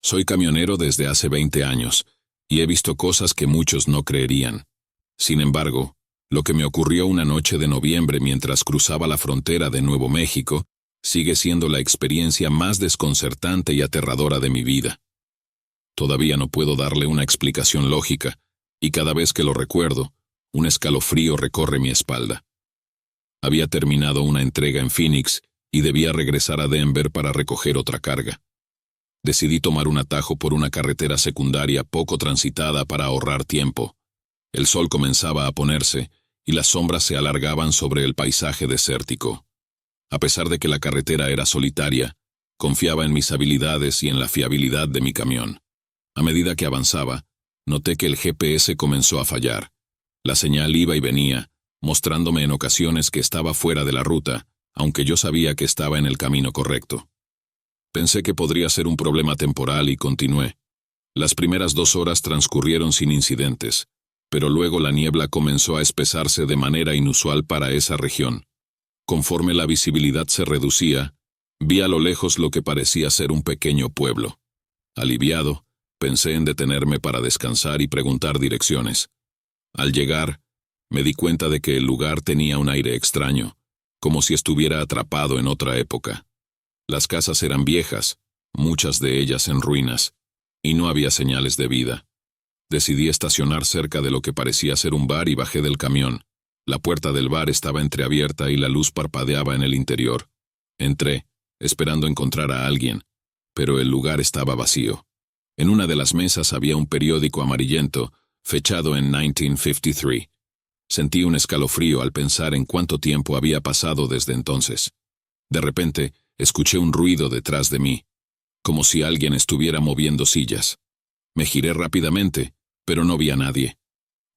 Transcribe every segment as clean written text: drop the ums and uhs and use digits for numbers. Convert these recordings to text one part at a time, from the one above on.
Soy camionero desde hace 20 años, y he visto cosas que muchos no creerían. Sin embargo, lo que me ocurrió una noche de noviembre mientras cruzaba la frontera de Nuevo México sigue siendo la experiencia más desconcertante y aterradora de mi vida. Todavía no puedo darle una explicación lógica, y cada vez que lo recuerdo, un escalofrío recorre mi espalda. Había terminado una entrega en Phoenix y debía regresar a Denver para recoger otra carga. Decidí tomar un atajo por una carretera secundaria poco transitada para ahorrar tiempo. El sol comenzaba a ponerse y las sombras se alargaban sobre el paisaje desértico. A pesar de que la carretera era solitaria, confiaba en mis habilidades y en la fiabilidad de mi camión. A medida que avanzaba, noté que el GPS comenzó a fallar. La señal iba y venía, mostrándome en ocasiones que estaba fuera de la ruta, aunque yo sabía que estaba en el camino correcto. Pensé que podría ser un problema temporal y continué. Las primeras 2 horas transcurrieron sin incidentes, pero luego la niebla comenzó a espesarse de manera inusual para esa región. Conforme la visibilidad se reducía, vi a lo lejos lo que parecía ser un pequeño pueblo. Aliviado, pensé en detenerme para descansar y preguntar direcciones. Al llegar, me di cuenta de que el lugar tenía un aire extraño, como si estuviera atrapado en otra época. Las casas eran viejas, muchas de ellas en ruinas, y no había señales de vida. Decidí estacionar cerca de lo que parecía ser un bar y bajé del camión. La puerta del bar estaba entreabierta y la luz parpadeaba en el interior. Entré, esperando encontrar a alguien, pero el lugar estaba vacío. En una de las mesas había un periódico amarillento, fechado en 1953. Sentí un escalofrío al pensar en cuánto tiempo había pasado desde entonces. De repente, escuché un ruido detrás de mí, como si alguien estuviera moviendo sillas. Me giré rápidamente, pero no vi a nadie.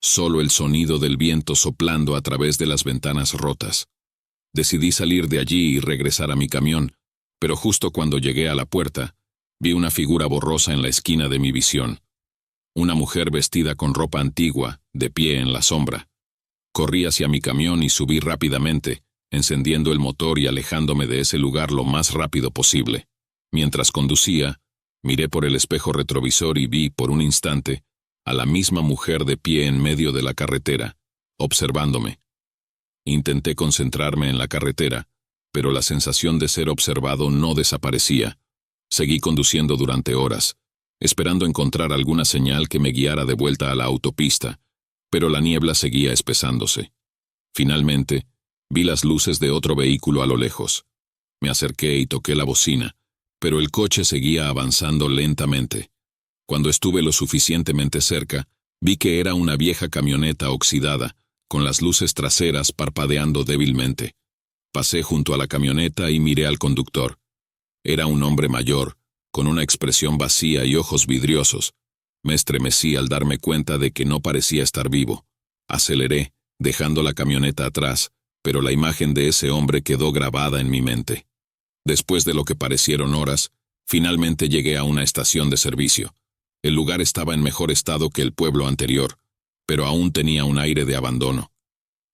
Solo el sonido del viento soplando a través de las ventanas rotas. Decidí salir de allí y regresar a mi camión, pero justo cuando llegué a la puerta, vi una figura borrosa en la esquina de mi visión. Una mujer vestida con ropa antigua, de pie en la sombra. Corrí hacia mi camión y subí rápidamente, encendiendo el motor y alejándome de ese lugar lo más rápido posible. Mientras conducía, miré por el espejo retrovisor y vi, por un instante, a la misma mujer de pie en medio de la carretera, observándome. Intenté concentrarme en la carretera, pero la sensación de ser observado no desaparecía. Seguí conduciendo durante horas, esperando encontrar alguna señal que me guiara de vuelta a la autopista, pero la niebla seguía espesándose. Finalmente, vi las luces de otro vehículo a lo lejos. Me acerqué y toqué la bocina, pero el coche seguía avanzando lentamente. Cuando estuve lo suficientemente cerca, vi que era una vieja camioneta oxidada, con las luces traseras parpadeando débilmente. Pasé junto a la camioneta y miré al conductor. Era un hombre mayor, con una expresión vacía y ojos vidriosos. Me estremecí al darme cuenta de que no parecía estar vivo. Aceleré, dejando la camioneta atrás, pero la imagen de ese hombre quedó grabada en mi mente. Después de lo que parecieron horas, finalmente llegué a una estación de servicio. El lugar estaba en mejor estado que el pueblo anterior, pero aún tenía un aire de abandono.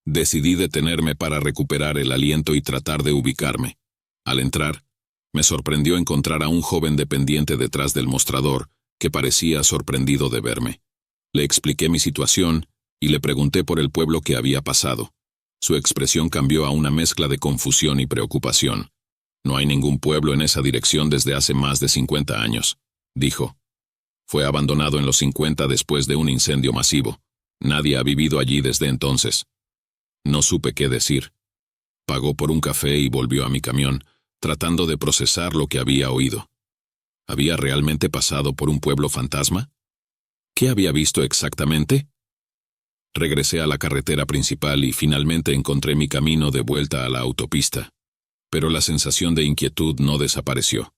Decidí detenerme para recuperar el aliento y tratar de ubicarme. Al entrar, me sorprendió encontrar a un joven dependiente detrás del mostrador, que parecía sorprendido de verme. Le expliqué mi situación y le pregunté por el pueblo que había pasado. Su expresión cambió a una mezcla de confusión y preocupación. No hay ningún pueblo en esa dirección desde hace más de 50 años, dijo. Fue abandonado en los 50 después de un incendio masivo. Nadie ha vivido allí desde entonces. No supe qué decir. Pagó por un café y volvió a mi camión, tratando de procesar lo que había oído. ¿Había realmente pasado por un pueblo fantasma? ¿Qué había visto exactamente? Regresé a la carretera principal y finalmente encontré mi camino de vuelta a la autopista. Pero la sensación de inquietud no desapareció.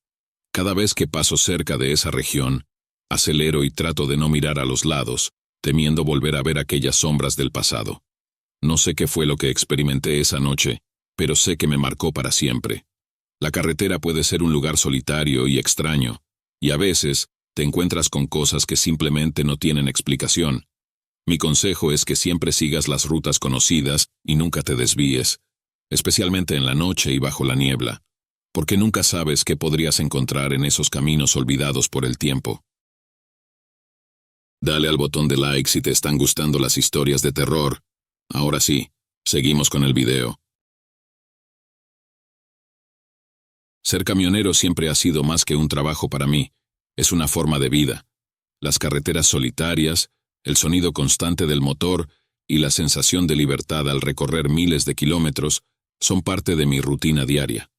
Cada vez que paso cerca de esa región, acelero y trato de no mirar a los lados, temiendo volver a ver aquellas sombras del pasado. No sé qué fue lo que experimenté esa noche, pero sé que me marcó para siempre. La carretera puede ser un lugar solitario y extraño, y a veces te encuentras con cosas que simplemente no tienen explicación. Mi consejo es que siempre sigas las rutas conocidas y nunca te desvíes, especialmente en la noche y bajo la niebla. porque nunca sabes qué podrías encontrar en esos caminos olvidados por el tiempo. Dale al botón de like si te están gustando las historias de terror. Ahora sí, seguimos con el video. Ser camionero siempre ha sido más que un trabajo para mí. Es una forma de vida. Las carreteras solitarias, el sonido constante del motor y la sensación de libertad al recorrer miles de kilómetros son parte de mi rutina diaria.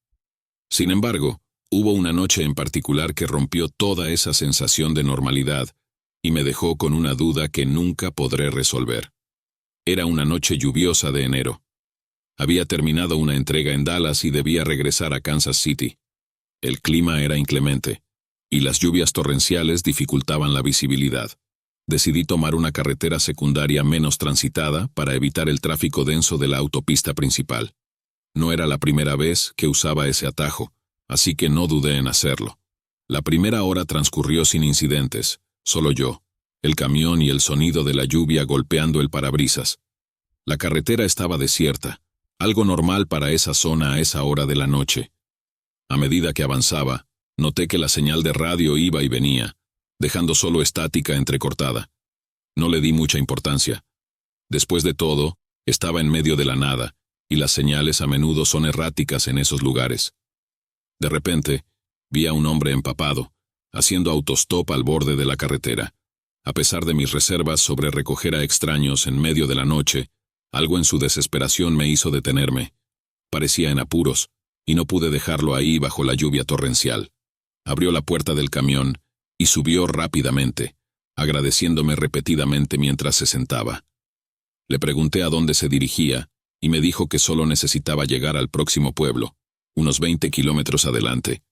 Sin embargo, hubo una noche en particular que rompió toda esa sensación de normalidad y me dejó con una duda que nunca podré resolver. Era una noche lluviosa de enero. Había terminado una entrega en Dallas y debía regresar a Kansas City. El clima era inclemente, y las lluvias torrenciales dificultaban la visibilidad. Decidí tomar una carretera secundaria menos transitada para evitar el tráfico denso de la autopista principal. No era la primera vez que usaba ese atajo, así que no dudé en hacerlo. La primera hora transcurrió sin incidentes, solo yo, el camión y el sonido de la lluvia golpeando el parabrisas. La carretera estaba desierta, algo normal para esa zona a esa hora de la noche. A medida que avanzaba, noté que la señal de radio iba y venía, dejando solo estática entrecortada. No le di mucha importancia. Después de todo, estaba en medio de la nada, y las señales a menudo son erráticas en esos lugares. De repente, vi a un hombre empapado, haciendo autostop al borde de la carretera. A pesar de mis reservas sobre recoger a extraños en medio de la noche, algo en su desesperación me hizo detenerme. Parecía en apuros, y no pude dejarlo ahí bajo la lluvia torrencial. Abrió la puerta del camión y subió rápidamente, agradeciéndome repetidamente mientras se sentaba. Le pregunté a dónde se dirigía, y me dijo que solo necesitaba llegar al próximo pueblo, unos 20 kilómetros adelante.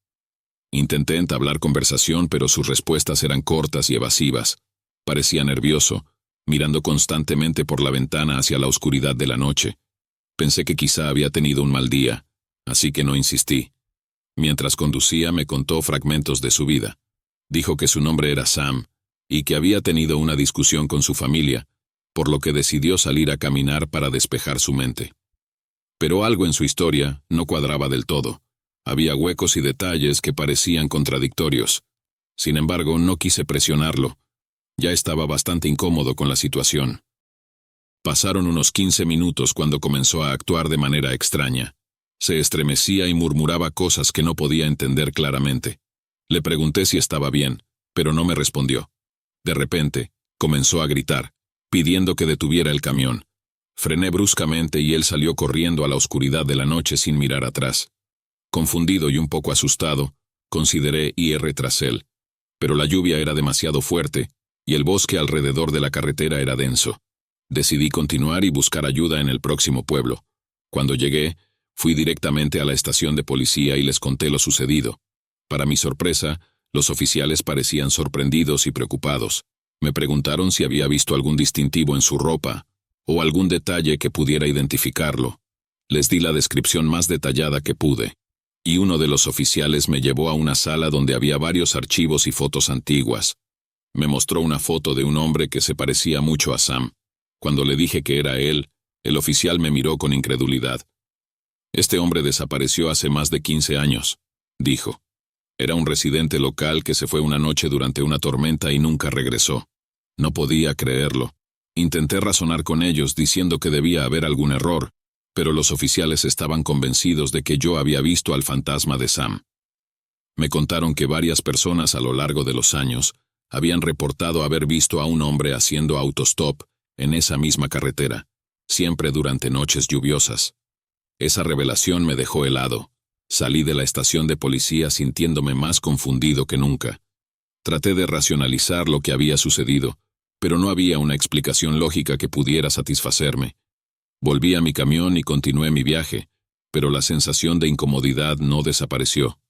Intenté entablar conversación, pero sus respuestas eran cortas y evasivas. Parecía nervioso, mirando constantemente por la ventana hacia la oscuridad de la noche. Pensé que quizá había tenido un mal día, así que no insistí. Mientras conducía me contó fragmentos de su vida. Dijo que su nombre era Sam, y que había tenido una discusión con su familia, por lo que decidió salir a caminar para despejar su mente. Pero algo en su historia no cuadraba del todo. Había huecos y detalles que parecían contradictorios. Sin embargo, no quise presionarlo. Ya estaba bastante incómodo con la situación. Pasaron unos 15 minutos cuando comenzó a actuar de manera extraña. Se estremecía y murmuraba cosas que no podía entender claramente. Le pregunté si estaba bien, pero no me respondió. De repente, comenzó a gritar, pidiendo que detuviera el camión. Frené bruscamente y él salió corriendo a la oscuridad de la noche sin mirar atrás. Confundido y un poco asustado, consideré ir tras él. Pero la lluvia era demasiado fuerte, y el bosque alrededor de la carretera era denso. Decidí continuar y buscar ayuda en el próximo pueblo. Cuando llegué, fui directamente a la estación de policía y les conté lo sucedido. Para mi sorpresa, los oficiales parecían sorprendidos y preocupados. Me preguntaron si había visto algún distintivo en su ropa, o algún detalle que pudiera identificarlo. Les di la descripción más detallada que pude, y uno de los oficiales me llevó a una sala donde había varios archivos y fotos antiguas. Me mostró una foto de un hombre que se parecía mucho a Sam. Cuando le dije que era él, el oficial me miró con incredulidad. «Este hombre desapareció hace más de 15 años», dijo. Era un residente local que se fue una noche durante una tormenta y nunca regresó. No podía creerlo. Intenté razonar con ellos diciendo que debía haber algún error, pero los oficiales estaban convencidos de que yo había visto al fantasma de Sam. Me contaron que varias personas a lo largo de los años habían reportado haber visto a un hombre haciendo autostop en esa misma carretera, siempre durante noches lluviosas. Esa revelación me dejó helado. Salí de la estación de policía sintiéndome más confundido que nunca. Traté de racionalizar lo que había sucedido, pero no había una explicación lógica que pudiera satisfacerme. Volví a mi camión y continué mi viaje, pero la sensación de incomodidad no desapareció.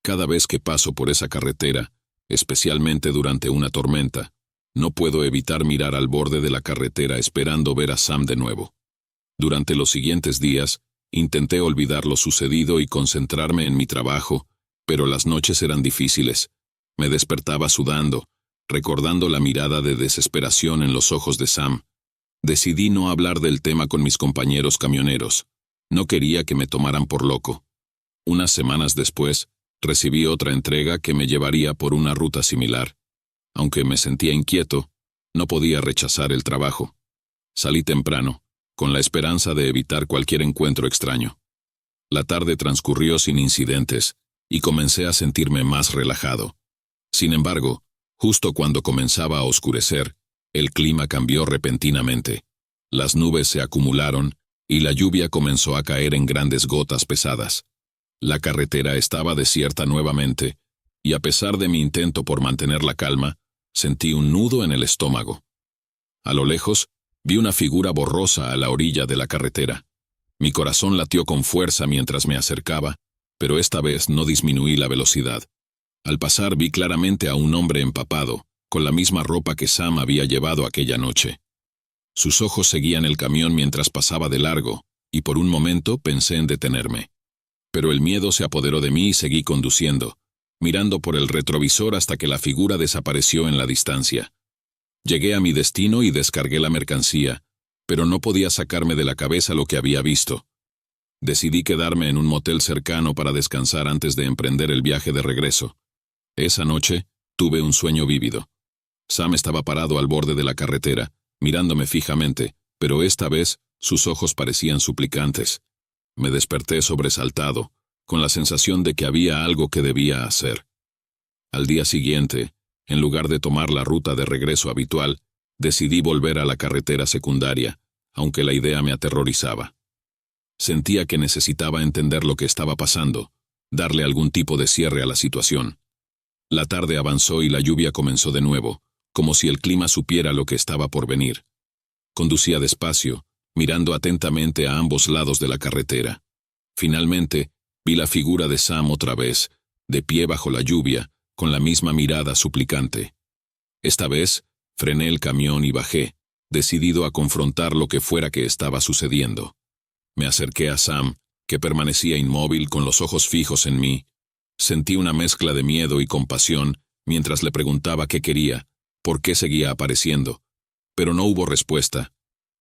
Cada vez que paso por esa carretera, especialmente durante una tormenta, no puedo evitar mirar al borde de la carretera esperando ver a Sam de nuevo. Durante los siguientes días, intenté olvidar lo sucedido y concentrarme en mi trabajo, pero las noches eran difíciles. Me despertaba sudando, recordando la mirada de desesperación en los ojos de Sam. Decidí no hablar del tema con mis compañeros camioneros. No quería que me tomaran por loco. Unas semanas después, recibí otra entrega que me llevaría por una ruta similar. Aunque me sentía inquieto, no podía rechazar el trabajo. Salí temprano, con la esperanza de evitar cualquier encuentro extraño. La tarde transcurrió sin incidentes, y comencé a sentirme más relajado. Sin embargo, justo cuando comenzaba a oscurecer, el clima cambió repentinamente. Las nubes se acumularon, y la lluvia comenzó a caer en grandes gotas pesadas. La carretera estaba desierta nuevamente, y a pesar de mi intento por mantener la calma, sentí un nudo en el estómago. A lo lejos, vi una figura borrosa a la orilla de la carretera. Mi corazón latió con fuerza mientras me acercaba, pero esta vez no disminuí la velocidad. Al pasar vi claramente a un hombre empapado, con la misma ropa que Sam había llevado aquella noche. Sus ojos seguían el camión mientras pasaba de largo, y por un momento pensé en detenerme. Pero el miedo se apoderó de mí y seguí conduciendo, mirando por el retrovisor hasta que la figura desapareció en la distancia. Llegué a mi destino y descargué la mercancía, pero no podía sacarme de la cabeza lo que había visto. Decidí quedarme en un motel cercano para descansar antes de emprender el viaje de regreso. Esa noche, tuve un sueño vívido. Sam estaba parado al borde de la carretera, mirándome fijamente, pero esta vez sus ojos parecían suplicantes. Me desperté sobresaltado, con la sensación de que había algo que debía hacer. Al día siguiente, en lugar de tomar la ruta de regreso habitual, decidí volver a la carretera secundaria, aunque la idea me aterrorizaba. Sentía que necesitaba entender lo que estaba pasando, darle algún tipo de cierre a la situación. La tarde avanzó y la lluvia comenzó de nuevo, como si el clima supiera lo que estaba por venir. Conducía despacio, mirando atentamente a ambos lados de la carretera. Finalmente, vi la figura de Sam otra vez, de pie bajo la lluvia, con la misma mirada suplicante. Esta vez, frené el camión y bajé, decidido a confrontar lo que fuera que estaba sucediendo. Me acerqué a Sam, que permanecía inmóvil con los ojos fijos en mí. Sentí una mezcla de miedo y compasión mientras le preguntaba qué quería, por qué seguía apareciendo. Pero no hubo respuesta.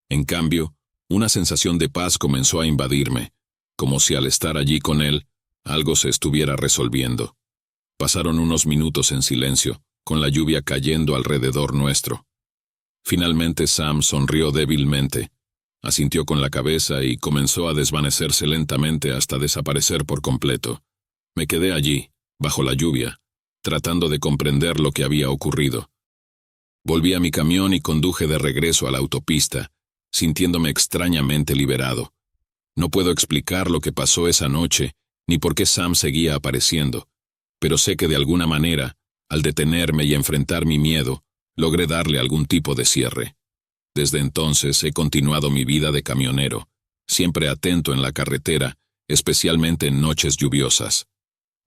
En cambio, una sensación de paz comenzó a invadirme, como si al estar allí con él, algo se estuviera resolviendo. Pasaron unos minutos en silencio, con la lluvia cayendo alrededor nuestro. Finalmente Sam sonrió débilmente, asintió con la cabeza y comenzó a desvanecerse lentamente hasta desaparecer por completo. Me quedé allí, bajo la lluvia, tratando de comprender lo que había ocurrido. Volví a mi camión y conduje de regreso a la autopista, sintiéndome extrañamente liberado. No puedo explicar lo que pasó esa noche, ni por qué Sam seguía apareciendo, pero sé que de alguna manera, al detenerme y enfrentar mi miedo, logré darle algún tipo de cierre. Desde entonces he continuado mi vida de camionero, siempre atento en la carretera, especialmente en noches lluviosas.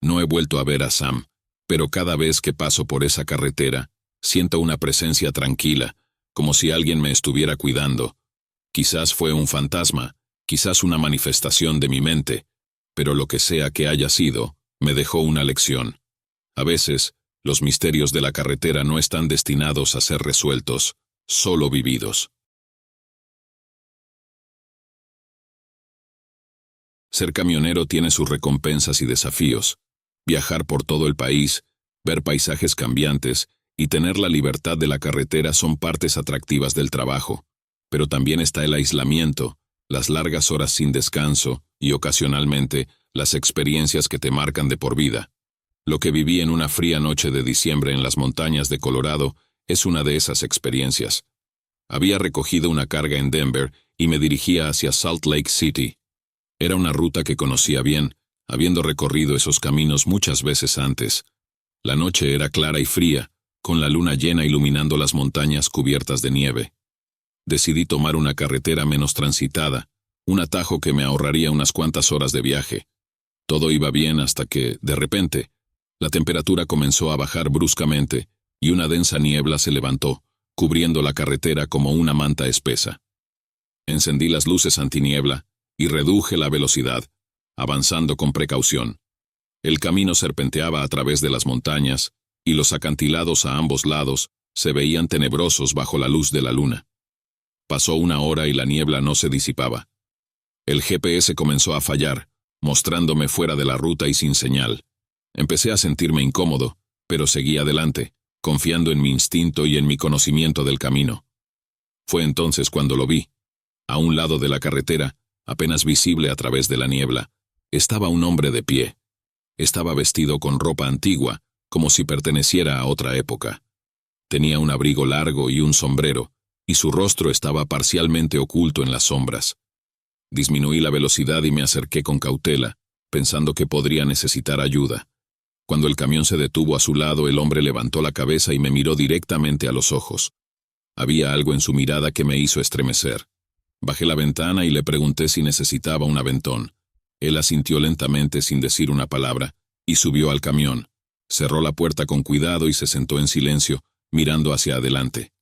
No he vuelto a ver a Sam, pero cada vez que paso por esa carretera, siento una presencia tranquila, como si alguien me estuviera cuidando. Quizás fue un fantasma, quizás una manifestación de mi mente, pero lo que sea que haya sido, me dejó una lección. A veces, los misterios de la carretera no están destinados a ser resueltos, solo vividos. Ser camionero tiene sus recompensas y desafíos. Viajar por todo el país, ver paisajes cambiantes y tener la libertad de la carretera son partes atractivas del trabajo. Pero también está el aislamiento, las largas horas sin descanso y, ocasionalmente, las experiencias que te marcan de por vida. Lo que viví en una fría noche de diciembre en las montañas de Colorado es una de esas experiencias. Había recogido una carga en Denver y me dirigía hacia Salt Lake City. Era una ruta que conocía bien, habiendo recorrido esos caminos muchas veces antes. La noche era clara y fría, con la luna llena iluminando las montañas cubiertas de nieve. Decidí tomar una carretera menos transitada, un atajo que me ahorraría unas cuantas horas de viaje. Todo iba bien hasta que, de repente, la temperatura comenzó a bajar bruscamente y una densa niebla se levantó, cubriendo la carretera como una manta espesa. Encendí las luces antiniebla y reduje la velocidad, avanzando con precaución. El camino serpenteaba a través de las montañas y los acantilados a ambos lados se veían tenebrosos bajo la luz de la luna. Pasó una hora y la niebla no se disipaba. El GPS comenzó a fallar, mostrándome fuera de la ruta y sin señal. Empecé a sentirme incómodo, pero seguí adelante, confiando en mi instinto y en mi conocimiento del camino. Fue entonces cuando lo vi. A un lado de la carretera, apenas visible a través de la niebla, estaba un hombre de pie. Estaba vestido con ropa antigua, como si perteneciera a otra época. Tenía un abrigo largo y un sombrero, y su rostro estaba parcialmente oculto en las sombras. Disminuí la velocidad y me acerqué con cautela, pensando que podría necesitar ayuda. Cuando el camión se detuvo a su lado, el hombre levantó la cabeza y me miró directamente a los ojos. Había algo en su mirada que me hizo estremecer. Bajé la ventana y le pregunté si necesitaba un aventón. Él asintió lentamente sin decir una palabra, y subió al camión. Cerró la puerta con cuidado y se sentó en silencio, mirando hacia adelante.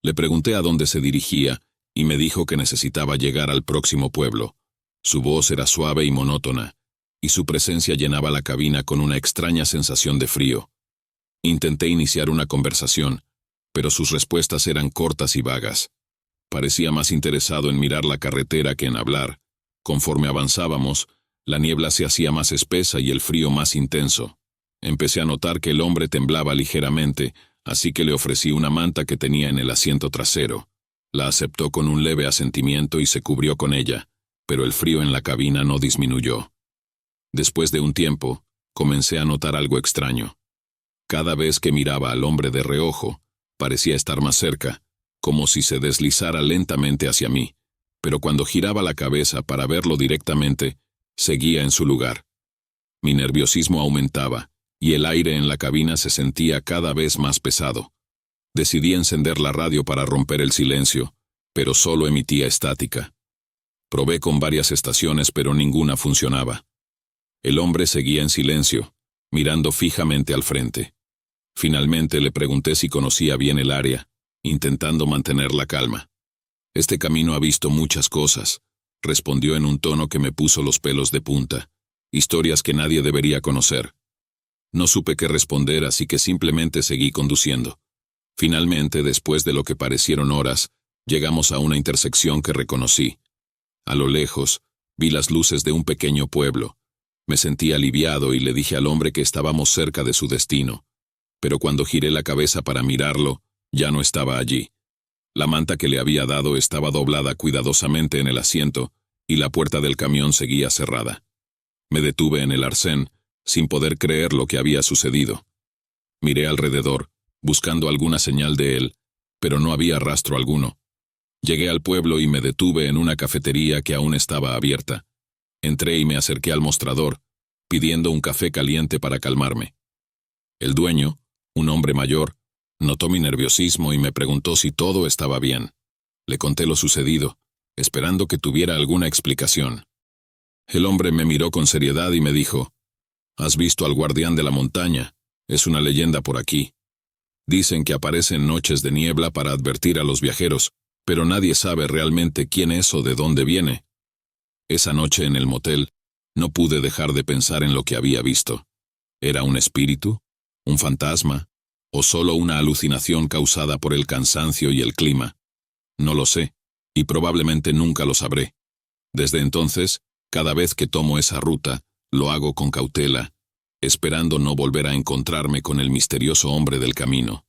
Le pregunté a dónde se dirigía, y me dijo que necesitaba llegar al próximo pueblo. Su voz era suave y monótona, y su presencia llenaba la cabina con una extraña sensación de frío. Intenté iniciar una conversación, pero sus respuestas eran cortas y vagas. Parecía más interesado en mirar la carretera que en hablar. Conforme avanzábamos, la niebla se hacía más espesa y el frío más intenso. Empecé a notar que el hombre temblaba ligeramente, así que le ofrecí una manta que tenía en el asiento trasero. La aceptó con un leve asentimiento y se cubrió con ella, pero el frío en la cabina no disminuyó. Después de un tiempo, comencé a notar algo extraño. Cada vez que miraba al hombre de reojo, parecía estar más cerca, como si se deslizara lentamente hacia mí, pero cuando giraba la cabeza para verlo directamente, seguía en su lugar. Mi nerviosismo aumentaba, y el aire en la cabina se sentía cada vez más pesado. Decidí encender la radio para romper el silencio, pero solo emitía estática. Probé con varias estaciones, pero ninguna funcionaba. El hombre seguía en silencio, mirando fijamente al frente. Finalmente le pregunté si conocía bien el área, intentando mantener la calma. «Este camino ha visto muchas cosas», respondió en un tono que me puso los pelos de punta. «Historias que nadie debería conocer». No supe qué responder, así que simplemente seguí conduciendo. Finalmente, después de lo que parecieron horas, llegamos a una intersección que reconocí. A lo lejos, vi las luces de un pequeño pueblo. Me sentí aliviado y le dije al hombre que estábamos cerca de su destino. Pero cuando giré la cabeza para mirarlo, ya no estaba allí. La manta que le había dado estaba doblada cuidadosamente en el asiento, y la puerta del camión seguía cerrada. Me detuve en el arcén, sin poder creer lo que había sucedido. Miré alrededor, buscando alguna señal de él, pero no había rastro alguno. Llegué al pueblo y me detuve en una cafetería que aún estaba abierta. Entré y me acerqué al mostrador, pidiendo un café caliente para calmarme. El dueño, un hombre mayor, notó mi nerviosismo y me preguntó si todo estaba bien. Le conté lo sucedido, esperando que tuviera alguna explicación. El hombre me miró con seriedad y me dijo: «¿Has visto al guardián de la montaña? Es una leyenda por aquí. Dicen que aparece en noches de niebla para advertir a los viajeros, pero nadie sabe realmente quién es o de dónde viene». Esa noche en el motel, no pude dejar de pensar en lo que había visto. ¿Era un espíritu? ¿Un fantasma? ¿O solo una alucinación causada por el cansancio y el clima? No lo sé, y probablemente nunca lo sabré. Desde entonces, cada vez que tomo esa ruta, lo hago con cautela, esperando no volver a encontrarme con el misterioso hombre del camino.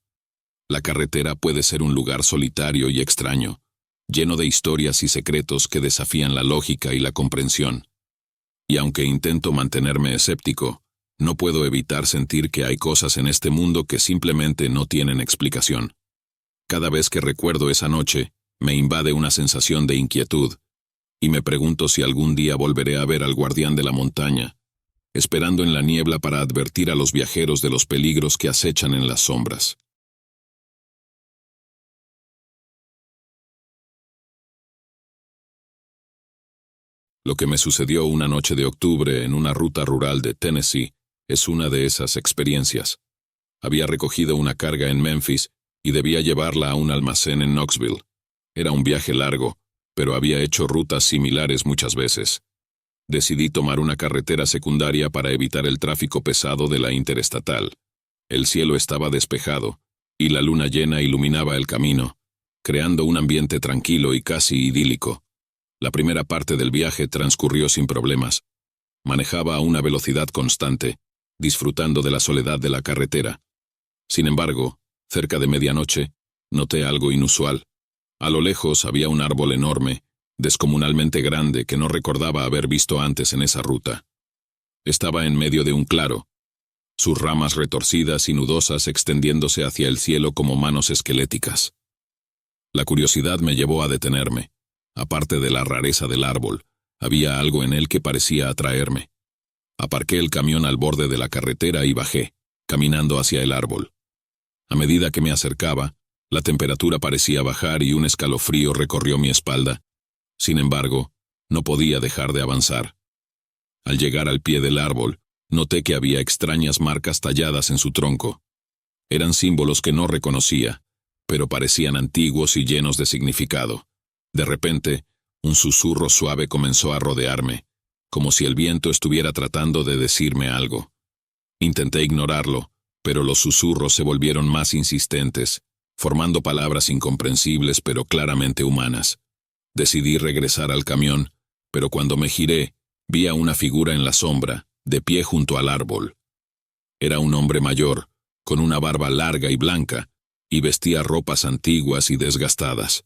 La carretera puede ser un lugar solitario y extraño, lleno de historias y secretos que desafían la lógica y la comprensión. Y aunque intento mantenerme escéptico, no puedo evitar sentir que hay cosas en este mundo que simplemente no tienen explicación. Cada vez que recuerdo esa noche, me invade una sensación de inquietud, y me pregunto si algún día volveré a ver al guardián de la montaña, esperando en la niebla para advertir a los viajeros de los peligros que acechan en las sombras. Lo que me sucedió una noche de octubre en una ruta rural de Tennessee es una de esas experiencias. Había recogido una carga en Memphis y debía llevarla a un almacén en Knoxville. Era un viaje largo, pero había hecho rutas similares muchas veces. Decidí tomar una carretera secundaria para evitar el tráfico pesado de la interestatal. El cielo estaba despejado, y la luna llena iluminaba el camino, creando un ambiente tranquilo y casi idílico. La primera parte del viaje transcurrió sin problemas. Manejaba a una velocidad constante, disfrutando de la soledad de la carretera. Sin embargo, cerca de medianoche, noté algo inusual. A lo lejos había un árbol enorme, descomunalmente grande que no recordaba haber visto antes en esa ruta. Estaba en medio de un claro, sus ramas retorcidas y nudosas extendiéndose hacia el cielo como manos esqueléticas. La curiosidad me llevó a detenerme. Aparte de la rareza del árbol, había algo en él que parecía atraerme. Aparqué el camión al borde de la carretera y bajé, caminando hacia el árbol. A medida que me acercaba, la temperatura parecía bajar y un escalofrío recorrió mi espalda. Sin embargo, no podía dejar de avanzar. Al llegar al pie del árbol, noté que había extrañas marcas talladas en su tronco. Eran símbolos que no reconocía, pero parecían antiguos y llenos de significado. De repente, un susurro suave comenzó a rodearme, como si el viento estuviera tratando de decirme algo. Intenté ignorarlo, pero los susurros se volvieron más insistentes, formando palabras incomprensibles pero claramente humanas. Decidí regresar al camión, pero cuando me giré, vi a una figura en la sombra, de pie junto al árbol. Era un hombre mayor, con una barba larga y blanca, y vestía ropas antiguas y desgastadas.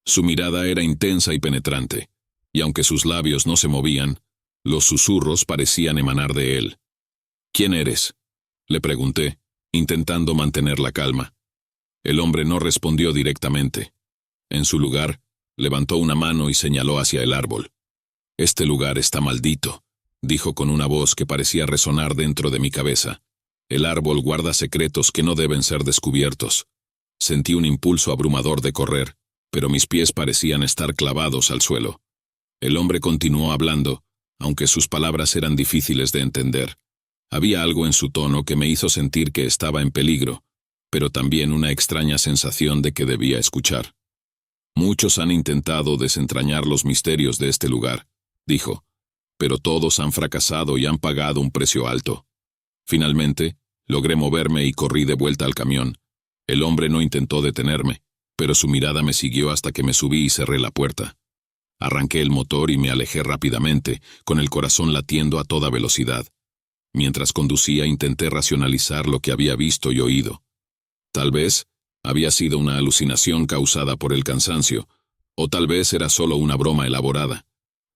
Su mirada era intensa y penetrante, y aunque sus labios no se movían, los susurros parecían emanar de él. «¿Quién eres?», le pregunté, intentando mantener la calma. El hombre no respondió directamente. En su lugar, levantó una mano y señaló hacia el árbol. «Este lugar está maldito», dijo con una voz que parecía resonar dentro de mi cabeza. «El árbol guarda secretos que no deben ser descubiertos». Sentí un impulso abrumador de correr, pero mis pies parecían estar clavados al suelo. El hombre continuó hablando, aunque sus palabras eran difíciles de entender. Había algo en su tono que me hizo sentir que estaba en peligro, pero también una extraña sensación de que debía escuchar. «Muchos han intentado desentrañar los misterios de este lugar», dijo, «pero todos han fracasado y han pagado un precio alto». Finalmente, logré moverme y corrí de vuelta al camión. El hombre no intentó detenerme, pero su mirada me siguió hasta que me subí y cerré la puerta. Arranqué el motor y me alejé rápidamente, con el corazón latiendo a toda velocidad. Mientras conducía intenté racionalizar lo que había visto y oído. Tal vez había sido una alucinación causada por el cansancio, o tal vez era solo una broma elaborada.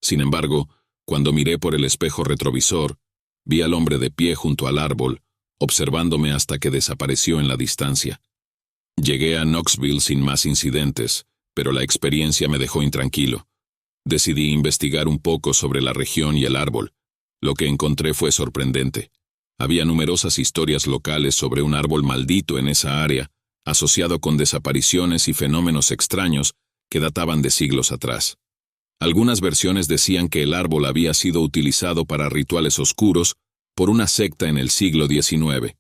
Sin embargo, cuando miré por el espejo retrovisor, vi al hombre de pie junto al árbol, observándome hasta que desapareció en la distancia. Llegué a Knoxville sin más incidentes, pero la experiencia me dejó intranquilo. Decidí investigar un poco sobre la región y el árbol. Lo que encontré fue sorprendente. Había numerosas historias locales sobre un árbol maldito en esa área, asociado con desapariciones y fenómenos extraños que databan de siglos atrás. Algunas versiones decían que el árbol había sido utilizado para rituales oscuros por una secta en el siglo XIX.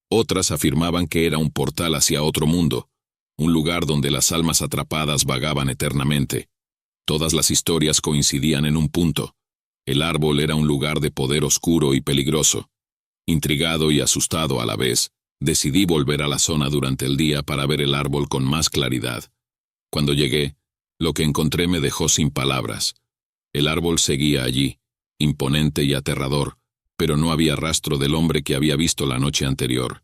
Otras afirmaban que era un portal hacia otro mundo, un lugar donde las almas atrapadas vagaban eternamente. Todas las historias coincidían en un punto. El árbol era un lugar de poder oscuro y peligroso. Intrigado y asustado a la vez, decidí volver a la zona durante el día para ver el árbol con más claridad. Cuando llegué, lo que encontré me dejó sin palabras. El árbol seguía allí, imponente y aterrador, pero no había rastro del hombre que había visto la noche anterior.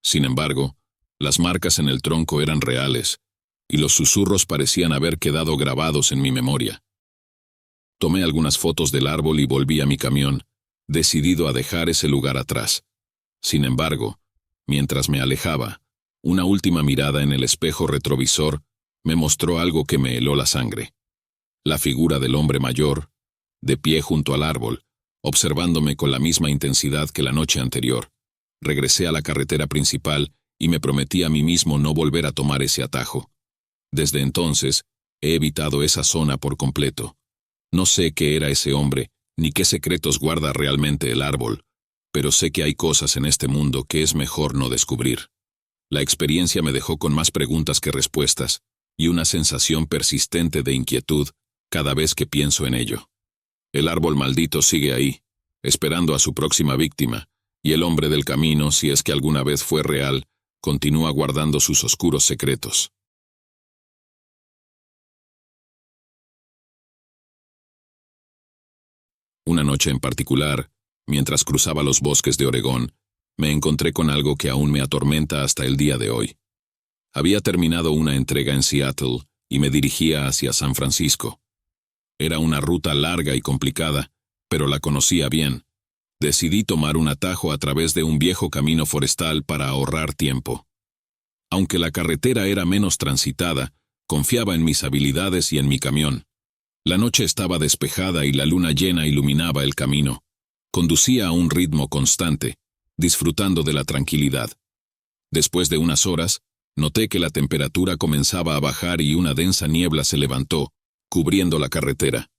Sin embargo, las marcas en el tronco eran reales, y los susurros parecían haber quedado grabados en mi memoria. Tomé algunas fotos del árbol y volví a mi camión, decidido a dejar ese lugar atrás. Sin embargo, mientras me alejaba, una última mirada en el espejo retrovisor me mostró algo que me heló la sangre. La figura del hombre mayor, de pie junto al árbol, observándome con la misma intensidad que la noche anterior. Regresé a la carretera principal y me prometí a mí mismo no volver a tomar ese atajo. Desde entonces, he evitado esa zona por completo. No sé qué era ese hombre, ni qué secretos guarda realmente el árbol, pero sé que hay cosas en este mundo que es mejor no descubrir. La experiencia me dejó con más preguntas que respuestas, y una sensación persistente de inquietud cada vez que pienso en ello. El árbol maldito sigue ahí, esperando a su próxima víctima, y el hombre del camino, si es que alguna vez fue real, continúa guardando sus oscuros secretos. Una noche en particular, mientras cruzaba los bosques de Oregón, me encontré con algo que aún me atormenta hasta el día de hoy. Había terminado una entrega en Seattle y me dirigía hacia San Francisco. Era una ruta larga y complicada, pero la conocía bien. Decidí tomar un atajo a través de un viejo camino forestal para ahorrar tiempo. Aunque la carretera era menos transitada, confiaba en mis habilidades y en mi camión. La noche estaba despejada y la luna llena iluminaba el camino. Conducía a un ritmo constante, disfrutando de la tranquilidad. Después de unas horas, noté que la temperatura comenzaba a bajar y una densa niebla se levantó, cubriendo la carretera.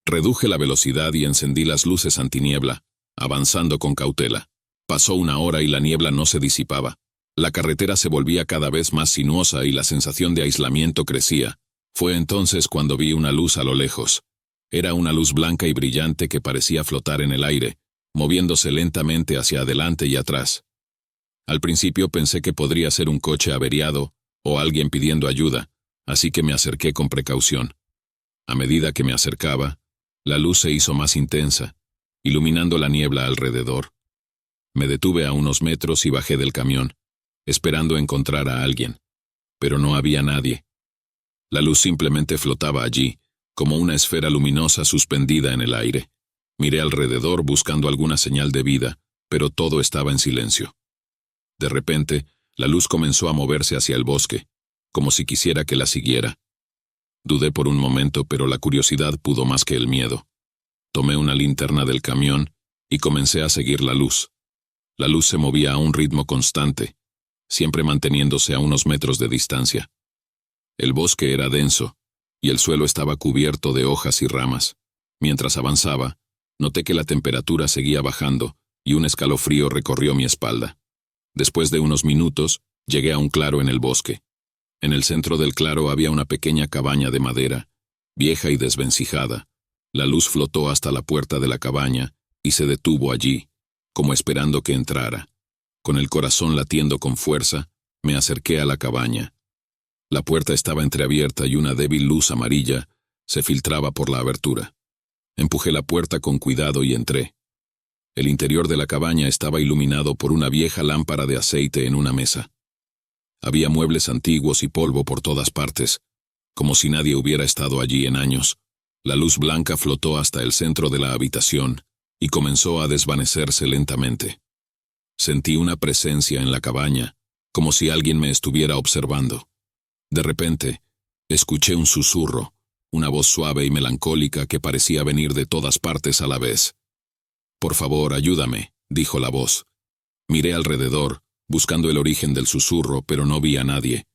Reduje la velocidad y encendí las luces antiniebla, avanzando con cautela. Pasó una hora y la niebla no se disipaba. La carretera se volvía cada vez más sinuosa y la sensación de aislamiento crecía. Fue entonces cuando vi una luz a lo lejos. Era una luz blanca y brillante que parecía flotar en el aire, moviéndose lentamente hacia adelante y atrás. Al principio pensé que podría ser un coche averiado o alguien pidiendo ayuda, así que me acerqué con precaución. A medida que me acercaba, la luz se hizo más intensa, iluminando la niebla alrededor. Me detuve a unos metros y bajé del camión, esperando encontrar a alguien, pero no había nadie. La luz simplemente flotaba allí, como una esfera luminosa suspendida en el aire. Miré alrededor buscando alguna señal de vida, pero todo estaba en silencio. De repente, la luz comenzó a moverse hacia el bosque, como si quisiera que la siguiera. Dudé por un momento, pero la curiosidad pudo más que el miedo. Tomé una linterna del camión y comencé a seguir la luz. La luz se movía a un ritmo constante, siempre manteniéndose a unos metros de distancia. El bosque era denso, y el suelo estaba cubierto de hojas y ramas. Mientras avanzaba, noté que la temperatura seguía bajando y un escalofrío recorrió mi espalda. Después de unos minutos, llegué a un claro en el bosque. En el centro del claro había una pequeña cabaña de madera, vieja y desvencijada. La luz flotó hasta la puerta de la cabaña y se detuvo allí, como esperando que entrara. Con el corazón latiendo con fuerza, me acerqué a la cabaña. La puerta estaba entreabierta y una débil luz amarilla se filtraba por la abertura. Empujé la puerta con cuidado y entré. El interior de la cabaña estaba iluminado por una vieja lámpara de aceite en una mesa. Había muebles antiguos y polvo por todas partes, como si nadie hubiera estado allí en años. La luz blanca flotó hasta el centro de la habitación y comenzó a desvanecerse lentamente. Sentí una presencia en la cabaña, como si alguien me estuviera observando. De repente, escuché un susurro, una voz suave y melancólica que parecía venir de todas partes a la vez. «Por favor, ayúdame», dijo la voz. Miré alrededor, buscando el origen del susurro, pero no vi a nadie.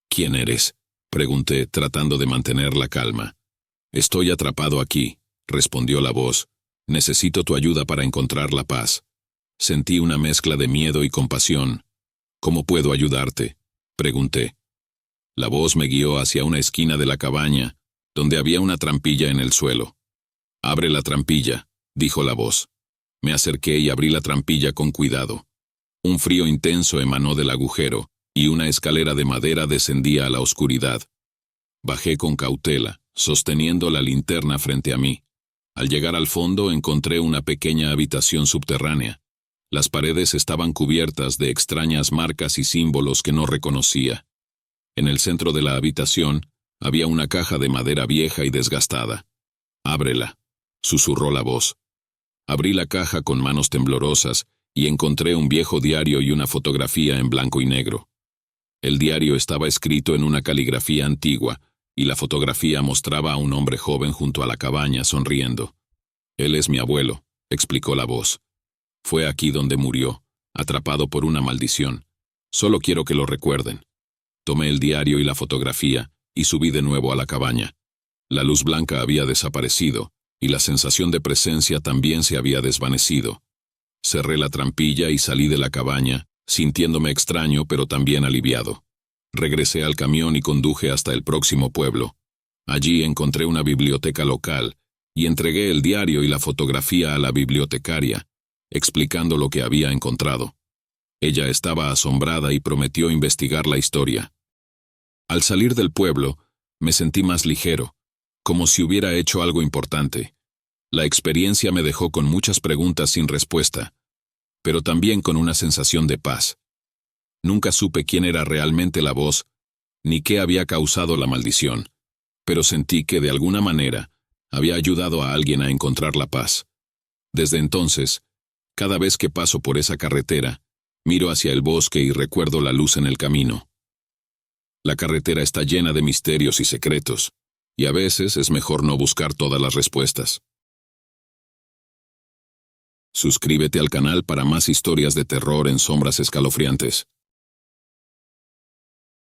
«¿Quién eres?», pregunté, tratando de mantener la calma. «Estoy atrapado aquí», respondió la voz. «Necesito tu ayuda para encontrar la paz». Sentí una mezcla de miedo y compasión. «¿Cómo puedo ayudarte?», pregunté. La voz me guió hacia una esquina de la cabaña, donde había una trampilla en el suelo. «Abre la trampilla», dijo la voz. Me acerqué y abrí la trampilla con cuidado. Un frío intenso emanó del agujero, y una escalera de madera descendía a la oscuridad. Bajé con cautela, sosteniendo la linterna frente a mí. Al llegar al fondo encontré una pequeña habitación subterránea. Las paredes estaban cubiertas de extrañas marcas y símbolos que no reconocía. En el centro de la habitación había una caja de madera vieja y desgastada. «Ábrela», susurró la voz. Abrí la caja con manos temblorosas y encontré un viejo diario y una fotografía en blanco y negro. El diario estaba escrito en una caligrafía antigua y la fotografía mostraba a un hombre joven junto a la cabaña sonriendo. «Él es mi abuelo», explicó la voz. «Fue aquí donde murió, atrapado por una maldición. Solo quiero que lo recuerden». Tomé el diario y la fotografía y subí de nuevo a la cabaña. La luz blanca había desaparecido y la sensación de presencia también se había desvanecido. Cerré la trampilla y salí de la cabaña, sintiéndome extraño pero también aliviado. Regresé al camión y conduje hasta el próximo pueblo. Allí encontré una biblioteca local y entregué el diario y la fotografía a la bibliotecaria, explicando lo que había encontrado. Ella estaba asombrada y prometió investigar la historia. Al salir del pueblo, me sentí más ligero, como si hubiera hecho algo importante. La experiencia me dejó con muchas preguntas sin respuesta, pero también con una sensación de paz. Nunca supe quién era realmente la voz, ni qué había causado la maldición, pero sentí que, de alguna manera, había ayudado a alguien a encontrar la paz. Desde entonces, cada vez que paso por esa carretera, miro hacia el bosque y recuerdo la luz en el camino. La carretera está llena de misterios y secretos, y a veces es mejor no buscar todas las respuestas. Suscríbete al canal para más historias de terror en sombras escalofriantes.